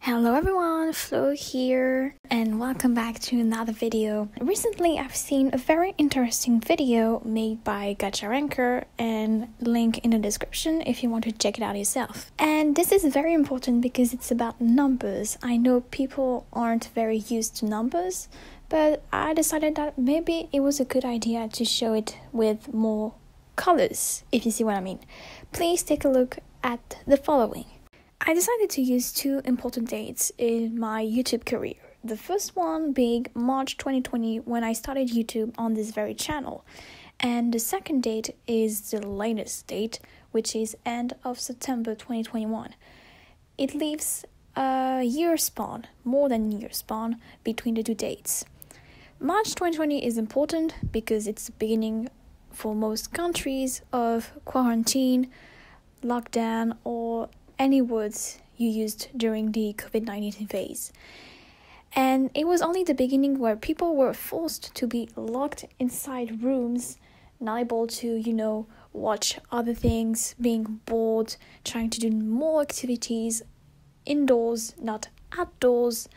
Hello everyone, Flo here, and welcome back to another video. Recently I've seen a very interesting video made by Gacha Ranker, and link in the description if you want to check it out yourself. And this is very important because it's about numbers. I know people aren't very used to numbers, but I decided that maybe it was a good idea to show it with more colors, if you see what I mean. Please take a look at the following. I decided to use two important dates in my YouTube career. The first one being March 2020 when I started YouTube on this very channel. And the second date is the latest date, which is end of September 2021. It leaves a year span, more than a year span, between the two dates. March 2020 is important because it's the beginning for most countries of quarantine, lockdown, or any words you used during the COVID-19 phase. And it was only the beginning where people were forced to be locked inside rooms, not able to, watch other things, being bored, trying to do more activities indoors, not outdoors.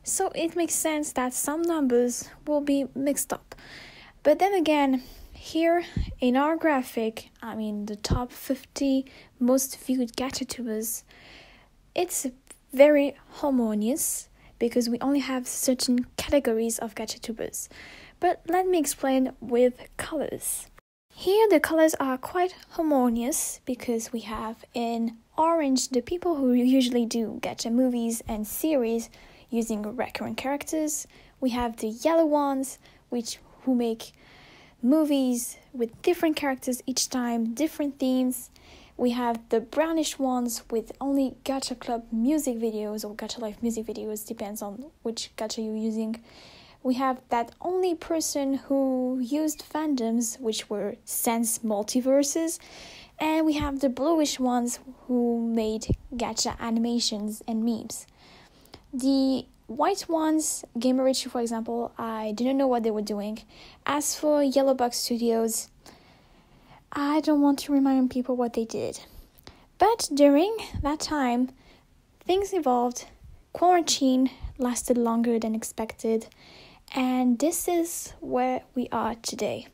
So it makes sense that some numbers will be mixed up. But then again, here in our graphic, the top 50 most viewed GachaTubers, it's very harmonious because we only have certain categories of GachaTubers. But let me explain with colors. Here the colors are quite harmonious because we have in orange the people who usually do gacha movies and series using recurrent characters. We have the yellow ones who make movies with different characters each time, different themes. We have the brownish ones with only Gacha Club music videos or Gacha Life music videos, depends on which gacha you're using. We have that only person who used fandoms, which were Sense Multiverses. And we have the bluish ones who made gacha animations and memes. The white ones, Gamerichi for example, I didn't know what they were doing. As for Yellow Box Studios, I don't want to remind people what they did. But during that time, things evolved. Quarantine lasted longer than expected. And this is where we are today.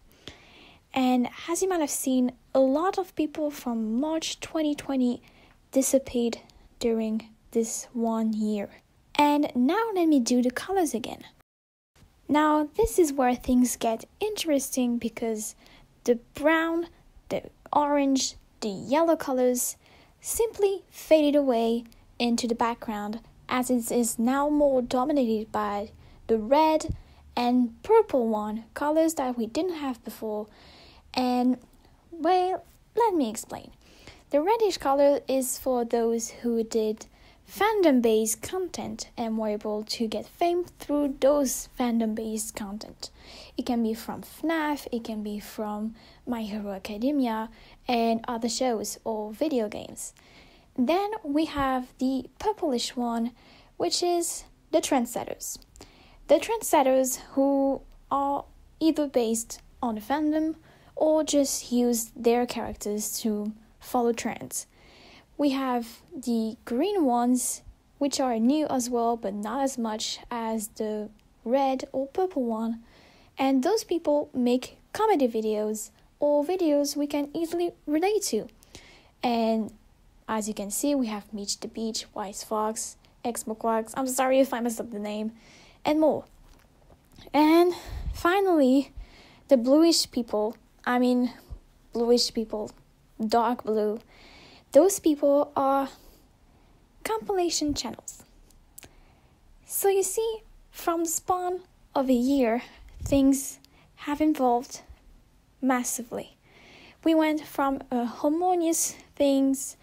And as you might have seen, a lot of people from March 2020 disappeared during this 1 year. And now let me do the colors again. Now this is where things get interesting because the brown, the orange, the yellow colors simply faded away into the background as it is now more dominated by the red and purple one, colors that we didn't have before. And well, let me explain. The reddish color is for those who did fandom-based content and were able to get fame through those fandom-based content. It can be from FNAF, it can be from My Hero Academia and other shows or video games. Then we have the purplish one, which is the trendsetters. The trendsetters who are either based on a fandom or just use their characters to follow trends. We have the green ones, which are new as well, but not as much as the red or purple one. And those people make comedy videos or videos we can easily relate to. And as you can see, we have Meech the Beach, Wise Fox, Xmoquax, I'm sorry if I messed up the name, and more. And finally, the bluish people, dark blue. Those people are compilation channels. So you see, from the span of a year, things have evolved massively. We went from harmonious things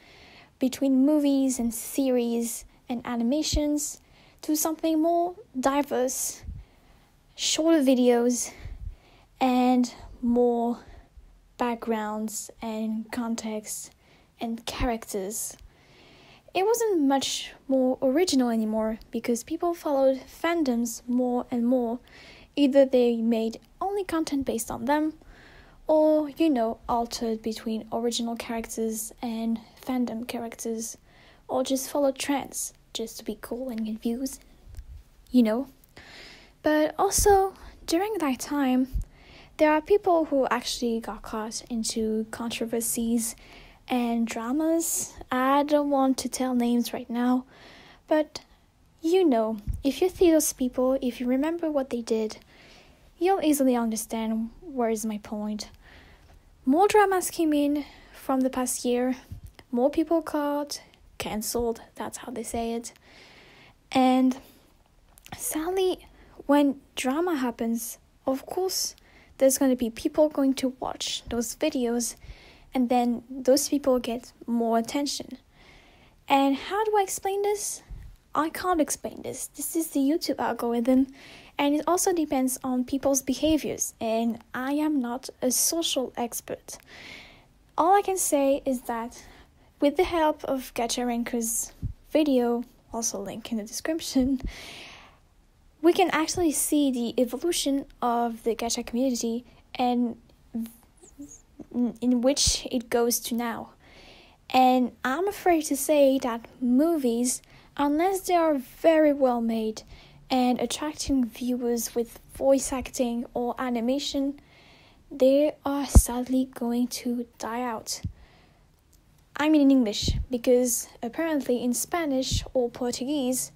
between movies and series and animations to something more diverse, shorter videos, and more backgrounds and context and characters. It wasn't much more original anymore because people followed fandoms more and more. Either they made only content based on them or, altered between original characters and fandom characters or just followed trends. just to be cool and confused, you know. But also, during that time, there are people who actually got caught into controversies and dramas. I don't want to tell names right now, but you know, if you see those people, if you remember what they did, you'll easily understand where is my point. More dramas came in from the past year, more people caught, cancelled, that's how they say it. And sadly, when drama happens, of course, there's going to be people going to watch those videos, and then those people get more attention. And how do I explain this? I can't explain this. This is the YouTube algorithm, and it also depends on people's behaviors, and I am not a social expert. All I can say is that with the help of Gacha Ranker's video, also link in the description, we can actually see the evolution of the Gacha community and in which it goes to now. And I'm afraid to say that movies, unless they are very well made and attracting viewers with voice acting or animation, they are sadly going to die out. I mean in English, because apparently in Spanish or Portuguese,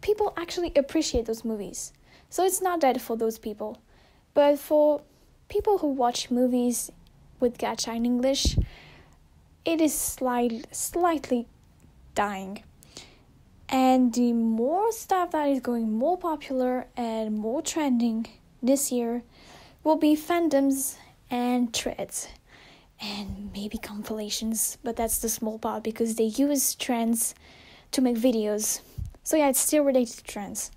people actually appreciate those movies. So it's not dead for those people. But for people who watch movies with gacha in English, it is slightly dying. And the more stuff that is going more popular and more trending this year will be fandoms and threads and maybe compilations, but that's the small part because they use trends to make videos. So yeah, it's still related to trends.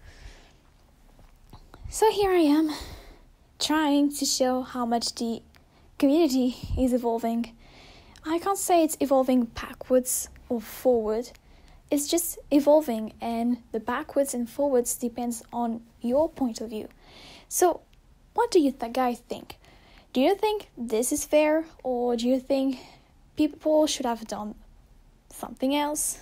So here I am, trying to show how much the community is evolving. I can't say it's evolving backwards or forward. It's just evolving, and the backwards and forwards depends on your point of view. So what do you guys think? Do you think this is fair, or do you think people should have done something else?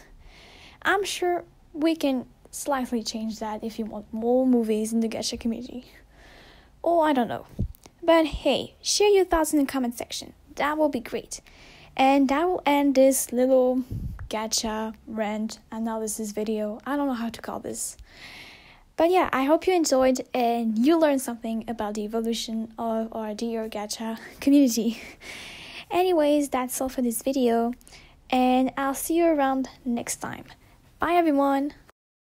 I'm sure we can slightly change that if you want more movies in the Gacha community. Or I don't know. But hey, share your thoughts in the comment section. That will be great. And that will end this little Gacha rant analysis video. I don't know how to call this. But yeah, I hope you enjoyed and you learned something about the evolution of our dear Gacha community. Anyways, that's all for this video. And I'll see you around next time. Bye everyone!